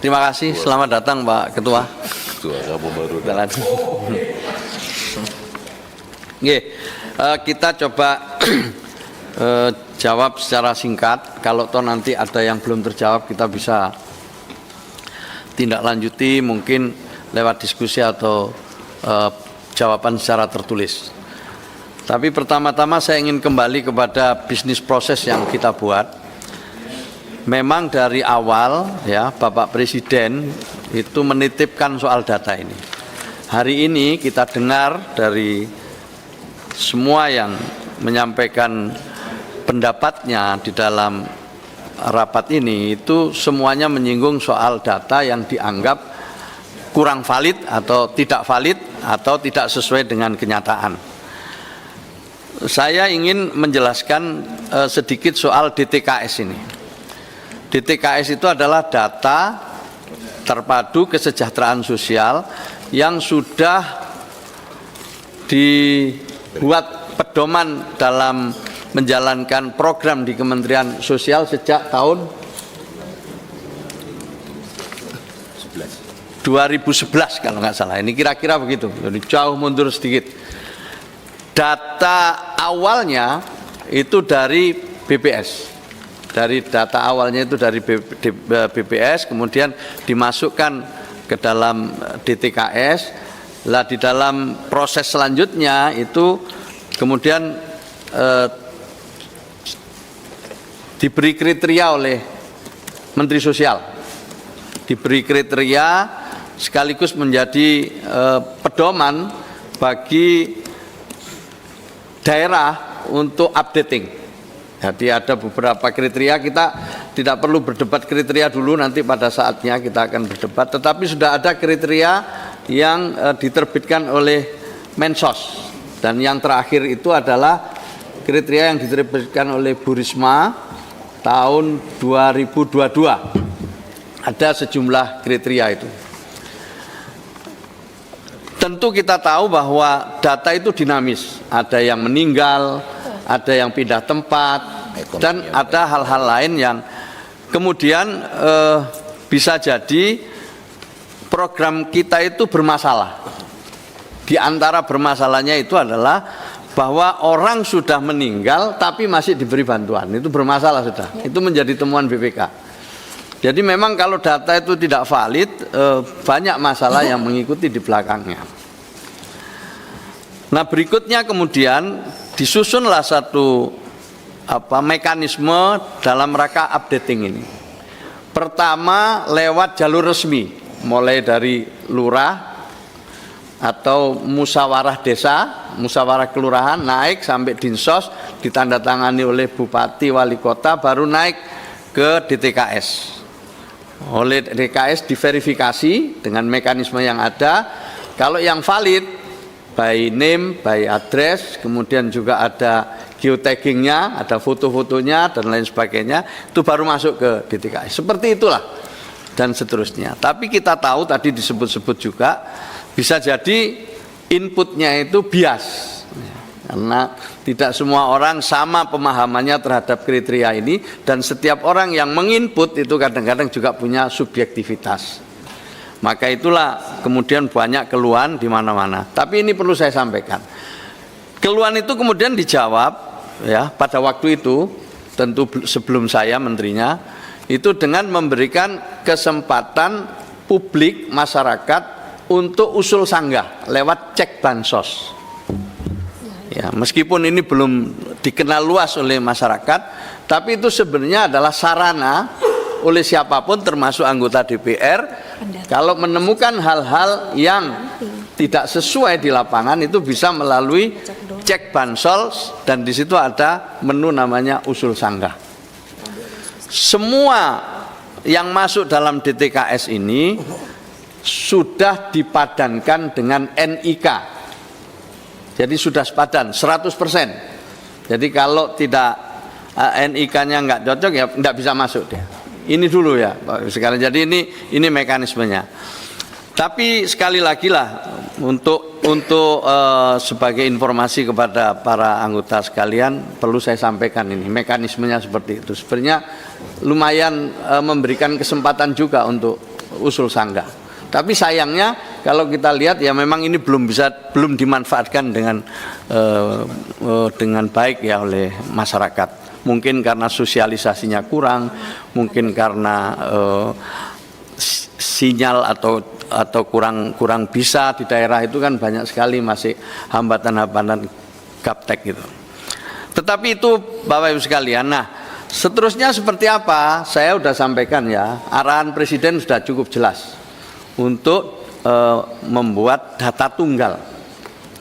Terima kasih. Selamat datang Pak Ketua. Ketua kamu baru Oke, kita coba jawab secara singkat. Kalau toh nanti ada yang belum terjawab, kita bisa tindak lanjuti mungkin lewat diskusi atau jawaban secara tertulis. Tapi pertama-tama saya ingin kembali kepada bisnis proses yang kita buat. Memang dari awal ya Bapak Presiden itu menitipkan soal data ini. Hari ini kita dengar dari semua yang menyampaikan pendapatnya di dalam rapat ini itu semuanya menyinggung soal data yang dianggap kurang valid atau tidak sesuai dengan kenyataan. Saya ingin menjelaskan sedikit soal DTKS ini. DTKS itu adalah data terpadu kesejahteraan sosial yang sudah dibuat pedoman dalam menjalankan program di Kementerian Sosial sejak tahun 2011 kalau nggak salah. Ini kira-kira begitu, jadi jauh mundur sedikit. Data awalnya itu dari BPS. Dari data awalnya itu dari BPS, kemudian dimasukkan ke dalam DTKS. Lah di dalam proses selanjutnya itu kemudian diberi kriteria oleh Menteri Sosial, diberi kriteria sekaligus menjadi pedoman bagi daerah untuk updating. Jadi ada beberapa kriteria, kita tidak perlu berdebat kriteria dulu, nanti pada saatnya kita akan berdebat. Tetapi sudah ada kriteria yang diterbitkan oleh Mensos. Dan yang terakhir itu adalah kriteria yang diterbitkan oleh Bu Risma tahun 2022. Ada sejumlah kriteria itu. Tentu kita tahu bahwa data itu dinamis. Ada yang meninggal, ada yang pindah tempat, dan ada hal-hal lain yang kemudian bisa jadi program kita itu bermasalah. Di antara bermasalahnya itu adalah bahwa orang sudah meninggal tapi masih diberi bantuan. Itu bermasalah sudah. Itu menjadi temuan BPK. Jadi memang kalau data itu tidak valid, banyak masalah yang mengikuti di belakangnya. Nah, berikutnya kemudian disusunlah satu mekanisme dalam rangka updating ini. Pertama lewat jalur resmi, mulai dari lurah atau musyawarah desa, musyawarah kelurahan, naik sampai dinsos, ditandatangani oleh bupati, wali kota, baru naik ke DTKS. Oleh DTKS diverifikasi dengan mekanisme yang ada. Kalau yang valid by name, by address, kemudian juga ada geotaggingnya, ada foto-fotonya dan lain sebagainya, itu baru masuk ke DTKS. Seperti itulah dan seterusnya. Tapi kita tahu tadi disebut-sebut juga bisa jadi inputnya itu bias, karena tidak semua orang sama pemahamannya terhadap kriteria ini, dan setiap orang yang menginput itu kadang-kadang juga punya subjektivitas. Maka itulah kemudian banyak keluhan di mana-mana. Tapi ini perlu saya sampaikan. Keluhan itu kemudian dijawab ya pada waktu itu, tentu sebelum saya menterinya, itu dengan memberikan kesempatan publik masyarakat untuk usul sanggah lewat cek bansos. Ya, meskipun ini belum dikenal luas oleh masyarakat, tapi itu sebenarnya adalah sarana oleh siapapun termasuk anggota DPR kalau menemukan hal-hal yang tidak sesuai di lapangan itu bisa melalui cek bansos, dan di situ ada menu namanya usul sanggah. Semua yang masuk dalam DTKS ini sudah dipadankan dengan NIK. Jadi sudah sepadan 100%. Jadi kalau tidak NIK-nya nggak cocok ya nggak bisa masuk dia. Ini dulu ya Pak sekarang. Jadi ini mekanismenya. Tapi sekali lagi lah untuk sebagai informasi kepada para anggota sekalian, perlu saya sampaikan ini mekanismenya seperti itu. Sebenarnya lumayan memberikan kesempatan juga untuk usul sanggah. Tapi sayangnya kalau kita lihat ya memang ini belum dimanfaatkan dengan baik ya oleh masyarakat. Mungkin karena sosialisasinya kurang, mungkin karena sinyal atau kurang bisa di daerah itu kan banyak sekali masih hambatan-hambatan gaptek gitu. Tetapi itu Bapak Ibu sekalian, nah seterusnya seperti apa? Saya sudah sampaikan ya, arahan Presiden sudah cukup jelas untuk membuat data tunggal.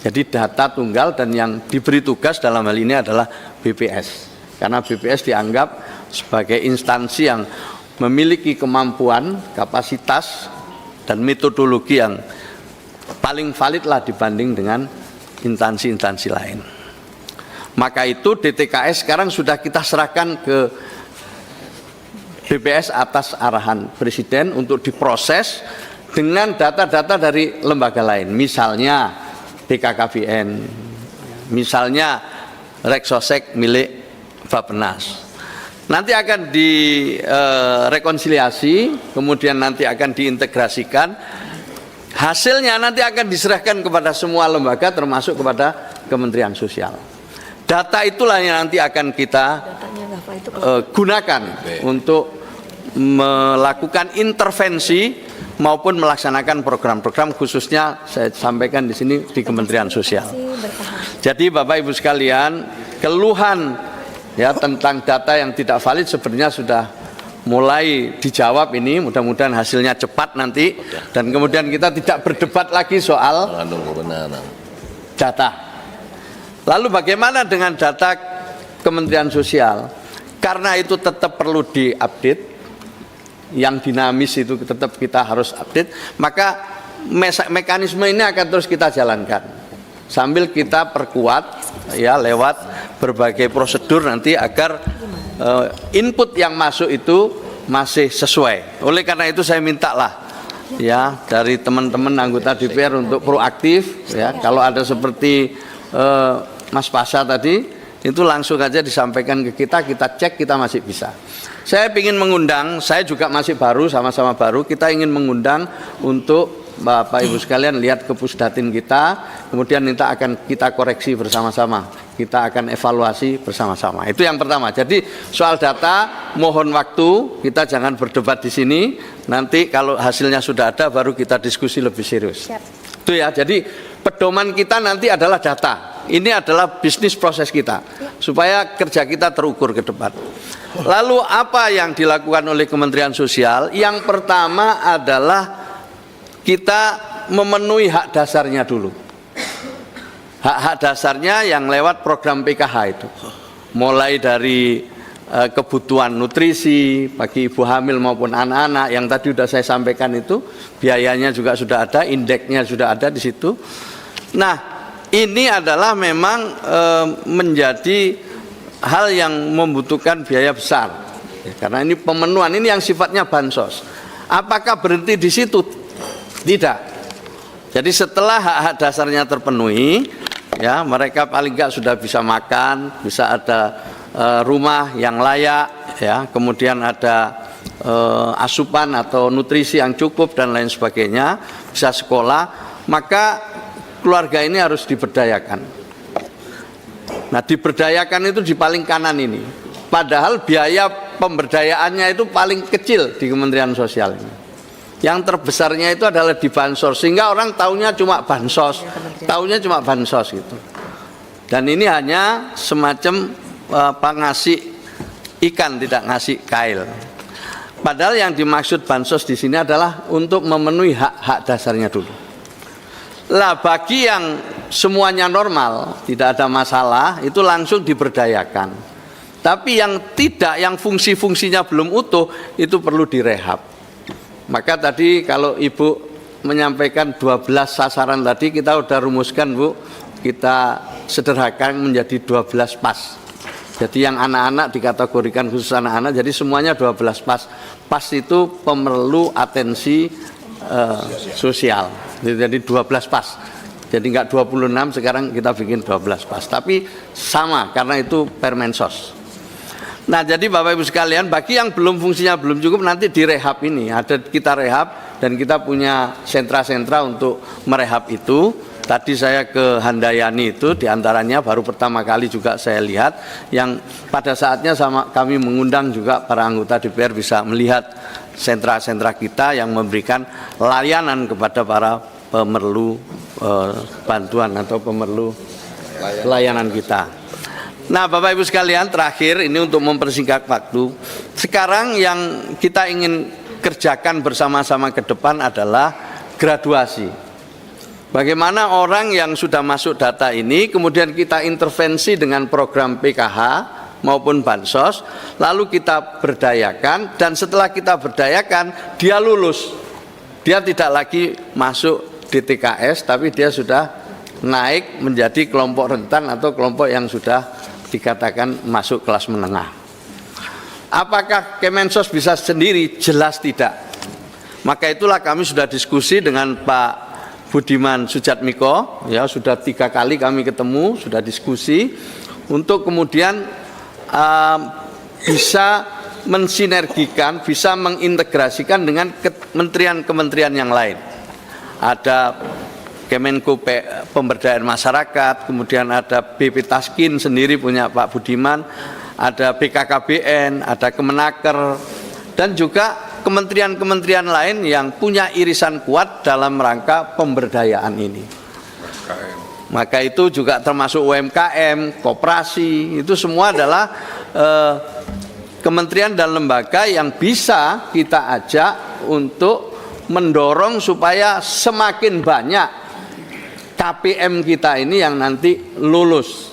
Jadi data tunggal dan yang diberi tugas dalam hal ini adalah BPS. Karena BPS dianggap sebagai instansi yang memiliki kemampuan, kapasitas, dan metodologi yang paling valid lah dibanding dengan instansi-instansi lain. Maka itu DTKS sekarang sudah kita serahkan ke BPS atas arahan Presiden untuk diproses dengan data-data dari lembaga lain, misalnya BKKBN, misalnya Reksosek milik Bappenas. Nanti akan direkonsiliasi, kemudian nanti akan diintegrasikan. Hasilnya nanti akan diserahkan kepada semua lembaga termasuk kepada Kementerian Sosial. Data itulah yang nanti akan kita gunakan untuk melakukan intervensi maupun melaksanakan program-program, khususnya saya sampaikan di sini di Kementerian Sosial. Jadi Bapak Ibu sekalian, keluhan ya tentang data yang tidak valid sebenarnya sudah mulai dijawab ini, mudah-mudahan hasilnya cepat nanti dan kemudian kita tidak berdebat lagi soal data. Lalu bagaimana dengan data Kementerian Sosial? Karena itu tetap perlu diupdate, yang dinamis itu tetap kita harus update, maka mekanisme ini akan terus kita jalankan sambil kita perkuat ya lewat berbagai prosedur nanti agar input yang masuk itu masih sesuai. Oleh karena itu saya mintalah ya dari teman-teman anggota DPR untuk proaktif ya, kalau ada seperti Mas Pasha tadi itu langsung aja disampaikan ke kita cek, kita masih bisa. Saya ingin mengundang, saya juga masih baru, sama-sama baru, kita ingin mengundang untuk Bapak Ibu sekalian lihat ke Pusdatin kita, kemudian kita koreksi bersama-sama, kita akan evaluasi bersama-sama. Itu yang pertama. Jadi soal data mohon waktu, kita jangan berdebat di sini. Nanti kalau hasilnya sudah ada baru kita diskusi lebih serius. Itu ya. Jadi pedoman kita nanti adalah data. Ini adalah bisnis proses kita supaya kerja kita terukur ke depan. Lalu apa yang dilakukan oleh Kementerian Sosial? Yang pertama adalah kita memenuhi hak dasarnya dulu. Hak-hak dasarnya yang lewat program PKH itu. Mulai dari kebutuhan nutrisi bagi ibu hamil maupun anak-anak yang tadi sudah saya sampaikan itu, biayanya juga sudah ada, indeksnya sudah ada di situ. Nah, ini adalah memang menjadi hal yang membutuhkan biaya besar. Karena ini pemenuhan, ini yang sifatnya bansos. Apakah berhenti di situ? Tidak. Jadi setelah hak-hak dasarnya terpenuhi, ya mereka paling nggak sudah bisa makan, bisa ada rumah yang layak, ya kemudian ada asupan atau nutrisi yang cukup dan lain sebagainya, bisa sekolah, maka keluarga ini harus diberdayakan. Nah, diberdayakan itu di paling kanan ini. Padahal biaya pemberdayaannya itu paling kecil di Kementerian Sosial ini. Yang terbesarnya itu adalah di bansos, sehingga orang taunya cuma bansos, gitu. Dan ini hanya semacam ngasih ikan, tidak ngasih kail. Padahal yang dimaksud bansos di sini adalah untuk memenuhi hak-hak dasarnya dulu. Lah bagi yang semuanya normal, tidak ada masalah, itu langsung diberdayakan. Tapi yang tidak, yang fungsi-fungsinya belum utuh, itu perlu direhab. Maka tadi kalau Ibu menyampaikan 12 sasaran tadi, kita udah rumuskan Bu, kita sederhanakan menjadi 12 PAS. Jadi yang anak-anak dikategorikan khusus anak-anak, jadi semuanya 12 PAS. PAS itu pemerlu atensi sosial. Jadi 12 PAS. Jadi enggak 26, sekarang kita bikin 12 PAS. Tapi sama karena itu Permensos. Nah, jadi Bapak Ibu sekalian, bagi yang belum fungsinya belum cukup, nanti direhab ini. Ada kita rehab dan kita punya sentra-sentra untuk merehab itu. Tadi saya ke Handayani itu, diantaranya baru pertama kali juga saya lihat, yang pada saatnya sama kami mengundang juga para anggota DPR bisa melihat sentra-sentra kita yang memberikan layanan kepada para pemerlu bantuan atau pemerlu layanan kita. Nah, Bapak Ibu sekalian, terakhir ini untuk mempersingkat waktu. Sekarang yang kita ingin kerjakan bersama-sama ke depan adalah graduasi. Bagaimana orang yang sudah masuk data ini kemudian kita intervensi dengan program PKH maupun bansos, lalu kita berdayakan, dan setelah kita berdayakan dia lulus. Dia tidak lagi masuk DTKS, tapi dia sudah naik menjadi kelompok rentan atau kelompok yang sudah dikatakan masuk kelas menengah. Apakah Kemensos bisa sendiri? Jelas tidak. Maka itulah kami sudah diskusi dengan Pak Budiman Sujatmiko, ya sudah 3 kali kami ketemu, sudah diskusi untuk kemudian bisa mensinergikan, bisa mengintegrasikan dengan kementerian-kementerian yang lain. Ada Kemenko Pemberdayaan Masyarakat, kemudian ada BP Taskin sendiri punya Pak Budiman, ada BKKBN, ada Kemenaker, dan juga kementerian-kementerian lain yang punya irisan kuat dalam rangka pemberdayaan ini. Maka itu juga termasuk UMKM, koperasi, itu semua adalah kementerian dan lembaga yang bisa kita ajak untuk mendorong supaya semakin banyak KPM kita ini yang nanti lulus.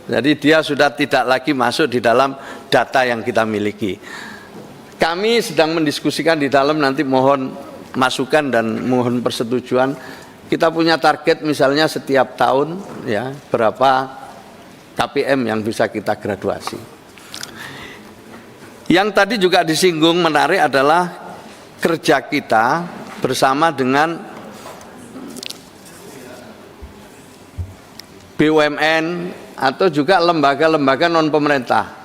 Jadi dia sudah tidak lagi masuk di dalam data yang kita miliki. Kami sedang mendiskusikan di dalam, nanti mohon masukan dan mohon persetujuan. Kita punya target misalnya setiap tahun ya berapa KPM yang bisa kita graduasi. Yang tadi juga disinggung menarik adalah kerja kita bersama dengan BUMN atau juga lembaga-lembaga non pemerintah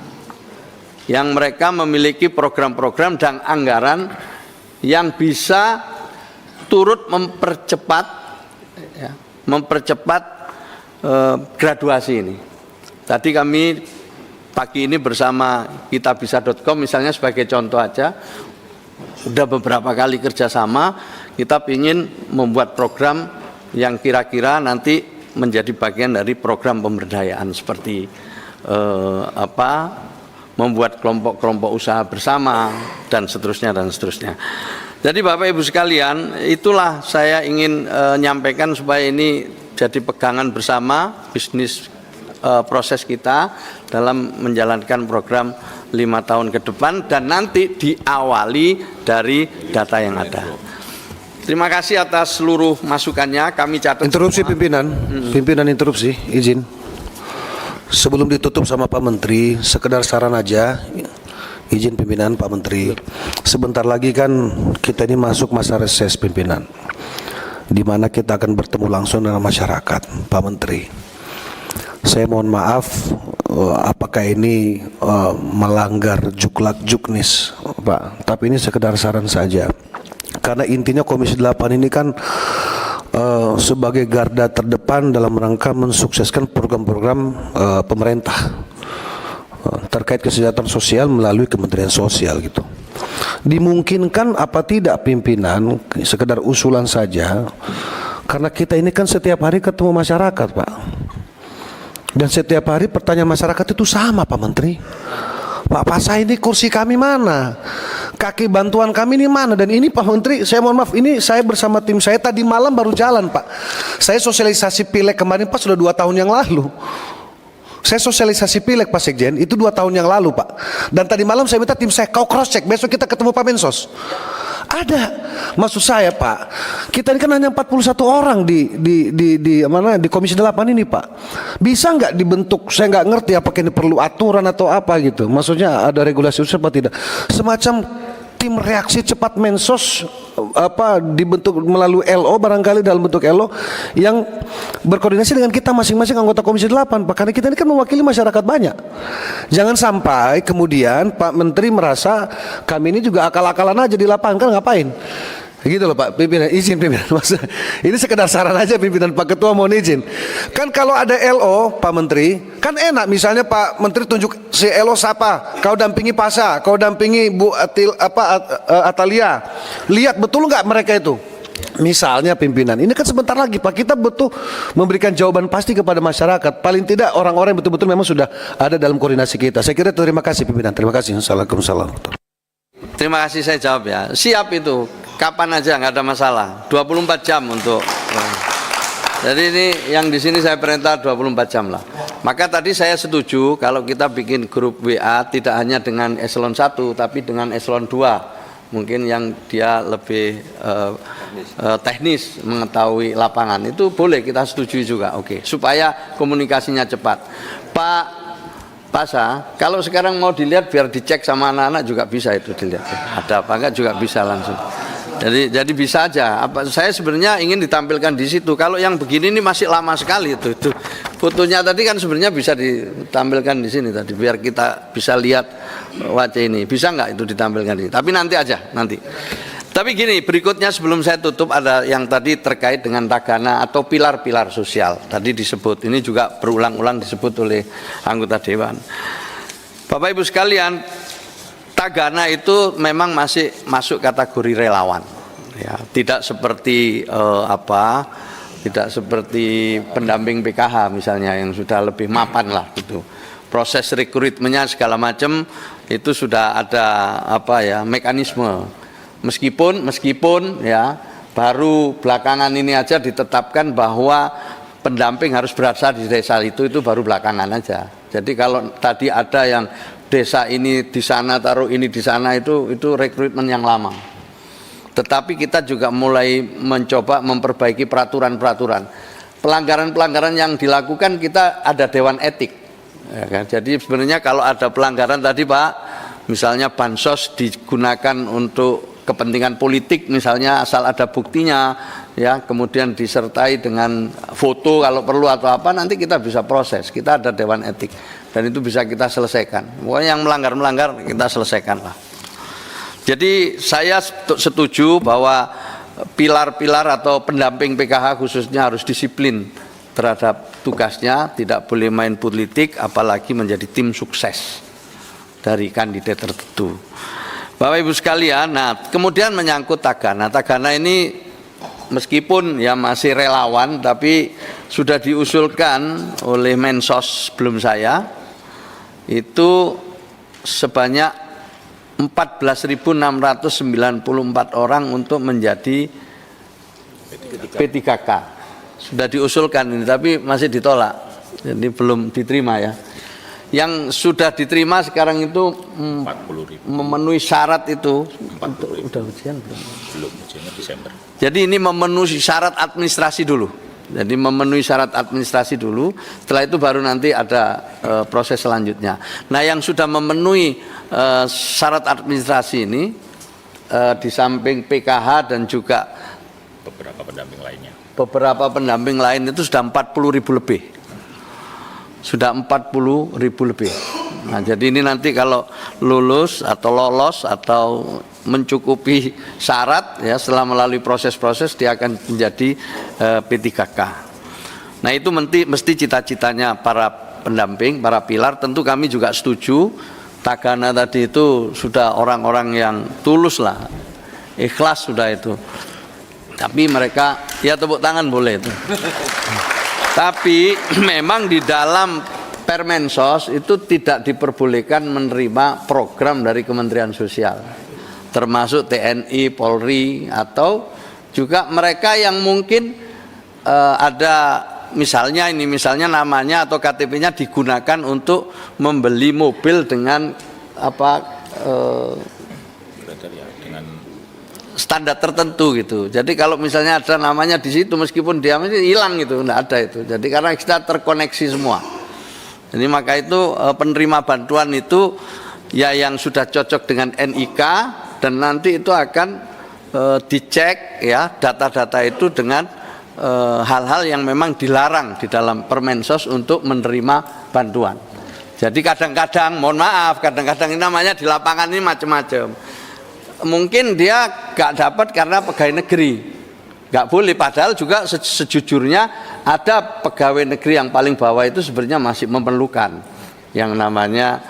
yang mereka memiliki program-program dan anggaran yang bisa turut mempercepat graduasi ini. Tadi kami pagi ini bersama kitabisa.com misalnya sebagai contoh aja, sudah beberapa kali kerjasama, kita ingin membuat program yang kira-kira nanti menjadi bagian dari program pemberdayaan seperti membuat kelompok-kelompok usaha bersama dan seterusnya dan seterusnya. Jadi Bapak Ibu sekalian, itulah saya ingin nyampaikan supaya ini jadi pegangan bersama bisnis proses kita dalam menjalankan program 5 tahun ke depan dan nanti diawali dari data yang ada. Terima kasih atas seluruh masukannya, kami catat. Interupsi semua. Pimpinan interupsi, izin. Sebelum ditutup sama Pak Menteri, sekedar saran aja, izin pimpinan Pak Menteri. Sebentar lagi kan kita ini masuk masa reses pimpinan, di mana kita akan bertemu langsung dengan masyarakat, Pak Menteri. Saya mohon maaf, apakah ini melanggar juklak juknis, Pak? Tapi ini sekedar saran saja. Karena intinya Komisi 8 ini kan sebagai garda terdepan dalam rangka mensukseskan program-program pemerintah terkait kesejahteraan sosial melalui Kementerian Sosial gitu. Dimungkinkan apa tidak pimpinan, sekedar usulan saja, karena kita ini kan setiap hari ketemu masyarakat, Pak. Dan setiap hari pertanyaan masyarakat itu sama, Pak Menteri. Pak Pasah, ini kursi kami mana? Kaki bantuan kami ini mana? Dan ini Pak Menteri, saya mohon maaf, ini saya bersama tim saya tadi malam baru jalan, Pak. Saya sosialisasi pileg kemarin, Pak, sudah 2 tahun yang lalu. Saya sosialisasi pileg, Pak Sekjen, itu 2 tahun yang lalu, Pak. Dan tadi malam saya minta tim saya, kau cross check, besok kita ketemu Pak Mensos. Ada. Maksud saya, Pak, kita ini kan hanya 41 orang di Komisi 8 ini, Pak. Bisa nggak dibentuk, saya nggak ngerti apakah ini perlu aturan atau apa gitu. Maksudnya ada regulasi khusus apa tidak. Semacam tim reaksi cepat Mensos dibentuk melalui LO, barangkali dalam bentuk LO yang berkoordinasi dengan kita masing-masing anggota Komisi 8, Pak, karena kita ini kan mewakili masyarakat banyak. Jangan sampai kemudian Pak Menteri merasa kami ini juga akal-akalan aja di lapangan, kan ngapain? Gitu loh Pak pimpinan, izin pimpinan. Ini sekedar saran aja pimpinan, Pak Ketua mohon izin. Kan kalau ada LO Pak Menteri, kan enak, misalnya Pak Menteri tunjuk si LO siapa, kau dampingi Pasa, kau dampingi Bu Atalia, lihat betul nggak mereka itu. Misalnya pimpinan, ini kan sebentar lagi Pak, kita butuh memberikan jawaban pasti kepada masyarakat. Paling tidak orang-orang yang betul-betul memang sudah ada dalam koordinasi kita. Saya kira terima kasih pimpinan, terima kasih. Assalamualaikum. Terima kasih, saya jawab ya. Siap itu, kapan aja nggak ada masalah. 24 jam untuk. Jadi ini yang di sini saya perintah 24 jam lah. Maka tadi saya setuju kalau kita bikin grup WA tidak hanya dengan eselon 1 tapi dengan eselon 2. Mungkin yang dia lebih teknis mengetahui lapangan, itu boleh kita setujui juga. Oke, supaya komunikasinya cepat. Pak Pasa, kalau sekarang mau dilihat biar dicek sama anak-anak juga bisa itu dilihat. Ada apa enggak juga bisa langsung. Jadi bisa aja. Saya sebenarnya ingin ditampilkan di situ. Kalau yang begini ini masih lama sekali itu. Fotonya tadi kan sebenarnya bisa ditampilkan di sini tadi biar kita bisa lihat wajah ini. Bisa nggak itu ditampilkan di sini? Tapi nanti aja nanti. Tapi gini, berikutnya sebelum saya tutup ada yang tadi terkait dengan tagana atau pilar-pilar sosial. Tadi disebut, ini juga berulang-ulang disebut oleh anggota Dewan. Bapak Ibu sekalian, tagana itu memang masih masuk kategori relawan. Ya, tidak seperti tidak seperti pendamping PKH misalnya yang sudah lebih mapan lah gitu. Proses rekrutmennya segala macam itu sudah ada mekanisme. Meskipun ya baru belakangan ini aja ditetapkan bahwa pendamping harus berasal di desa itu baru belakangan aja. Jadi kalau tadi ada yang desa ini di sana taruh ini di sana itu rekrutmen yang lama. Tetapi kita juga mulai mencoba memperbaiki peraturan-peraturan. Pelanggaran-pelanggaran yang dilakukan kita ada dewan etik. Ya kan? Jadi sebenarnya kalau ada pelanggaran tadi Pak, misalnya bansos digunakan untuk kepentingan politik misalnya asal ada buktinya ya, kemudian disertai dengan foto kalau perlu atau apa, nanti kita bisa proses. Kita ada dewan etik dan itu bisa kita selesaikan. Pokoknya yang melanggar kita selesaikan lah. Jadi saya setuju bahwa pilar-pilar atau pendamping PKH khususnya harus disiplin terhadap tugasnya, tidak boleh main politik apalagi menjadi tim sukses dari kandidat tertentu. Bapak Ibu sekalian, nah kemudian menyangkut tagana. Tagana ini meskipun ya masih relawan tapi sudah diusulkan oleh Mensos sebelum saya itu sebanyak 14.694 orang untuk menjadi P3K. Sudah diusulkan ini tapi masih ditolak. Jadi belum diterima ya. Yang sudah diterima sekarang itu 40.000 memenuhi syarat itu. Udah ujian belum? Belum, ujiannya Desember. Jadi ini memenuhi syarat administrasi dulu. Jadi memenuhi syarat administrasi dulu, setelah itu baru nanti ada proses selanjutnya. Nah yang sudah memenuhi syarat administrasi ini di samping PKH dan juga Beberapa pendamping lainnya. beberapa pendamping lain itu sudah 40.000 lebih. Sudah 40.000 lebih. Nah, jadi ini nanti kalau lulus atau lolos atau mencukupi syarat ya setelah melalui proses-proses dia akan menjadi P3K. Nah, itu mesti cita-citanya para pendamping, para pilar. Tentu kami juga setuju. Tagana tadi itu sudah orang-orang yang tulus lah. Ikhlas sudah itu. Tapi mereka ya tepuk tangan boleh itu. Tapi memang di dalam Permensos itu tidak diperbolehkan menerima program dari Kementerian Sosial, termasuk TNI, Polri, atau juga mereka yang mungkin ada misalnya namanya atau KTP-nya digunakan untuk membeli mobil dengan standar tertentu gitu. Jadi kalau misalnya ada namanya di situ meskipun dia mesti hilang gitu, enggak ada itu. Jadi karena kita terkoneksi semua. Jadi maka itu penerima bantuan itu ya yang sudah cocok dengan NIK dan nanti itu akan dicek ya data-data itu dengan hal-hal yang memang dilarang di dalam Permensos untuk menerima bantuan. Jadi kadang-kadang, mohon maaf, kadang-kadang ini namanya di lapangan ini macam-macam. Mungkin dia nggak dapat karena pegawai negeri, nggak boleh. Padahal juga sejujurnya ada pegawai negeri yang paling bawah itu sebenarnya masih memerlukan yang namanya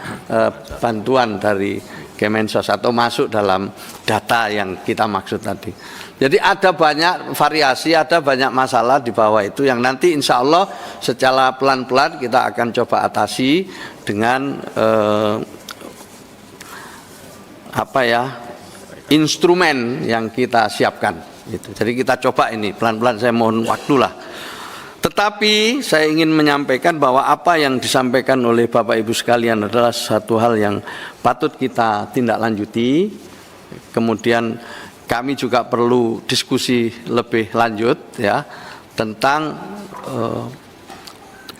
bantuan dari Kemensos atau masuk dalam data yang kita maksud tadi. Jadi ada banyak variasi, ada banyak masalah di bawah itu yang nanti insya Allah secara pelan-pelan kita akan coba atasi dengan instrumen yang kita siapkan. Gitu. Jadi kita coba ini pelan-pelan, saya mohon waktulah. Tetapi saya ingin menyampaikan bahwa apa yang disampaikan oleh Bapak Ibu sekalian adalah satu hal yang patut kita tindak lanjuti. Kemudian kami juga perlu diskusi lebih lanjut ya tentang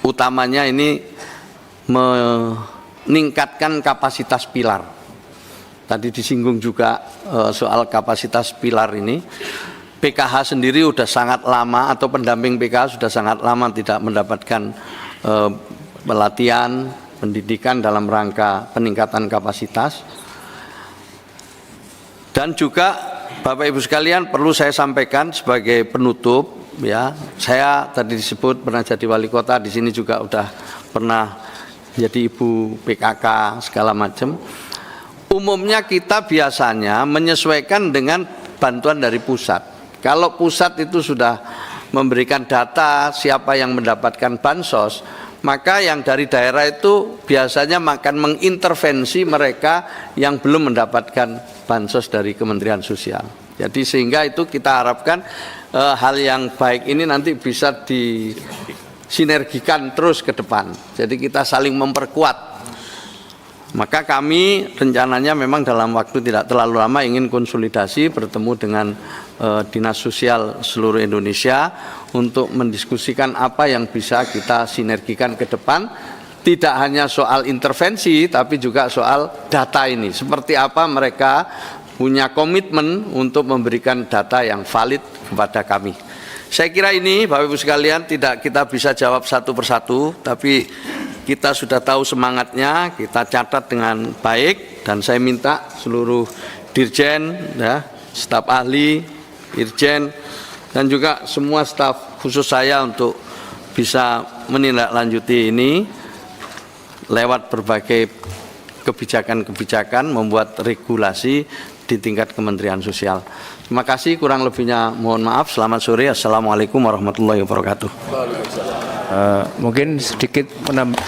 utamanya ini meningkatkan kapasitas pilar. Tadi disinggung juga soal kapasitas pilar ini. PKH sendiri sudah sangat lama atau pendamping PKH sudah sangat lama tidak mendapatkan pelatihan, pendidikan dalam rangka peningkatan kapasitas. Dan juga Bapak Ibu sekalian perlu saya sampaikan sebagai penutup ya, saya tadi disebut pernah jadi wali kota, di sini juga udah pernah jadi ibu PKK segala macam. Umumnya kita biasanya menyesuaikan dengan bantuan dari pusat. Kalau pusat itu sudah memberikan data siapa yang mendapatkan bansos, maka yang dari daerah itu biasanya akan mengintervensi mereka yang belum mendapatkan bansos dari Kementerian Sosial. Jadi sehingga itu kita harapkan hal yang baik ini nanti bisa disinergikan terus ke depan. Jadi kita saling memperkuat. Maka kami rencananya memang dalam waktu tidak terlalu lama ingin konsolidasi bertemu dengan Dinas Sosial seluruh Indonesia untuk mendiskusikan apa yang bisa kita sinergikan ke depan. Tidak hanya soal intervensi tapi juga soal data ini. Seperti apa mereka punya komitmen untuk memberikan data yang valid kepada kami. Saya kira ini Bapak Ibu sekalian tidak kita bisa jawab satu persatu, tapi kita sudah tahu semangatnya, kita catat dengan baik dan saya minta seluruh dirjen, ya, staf ahli, irjen dan juga semua staf khusus saya untuk bisa menindaklanjuti ini lewat berbagai kebijakan-kebijakan membuat regulasi di tingkat Kementerian Sosial. Terima kasih, kurang lebihnya mohon maaf. Selamat sore. Assalamualaikum warahmatullahi wabarakatuh. Mungkin sedikit menambah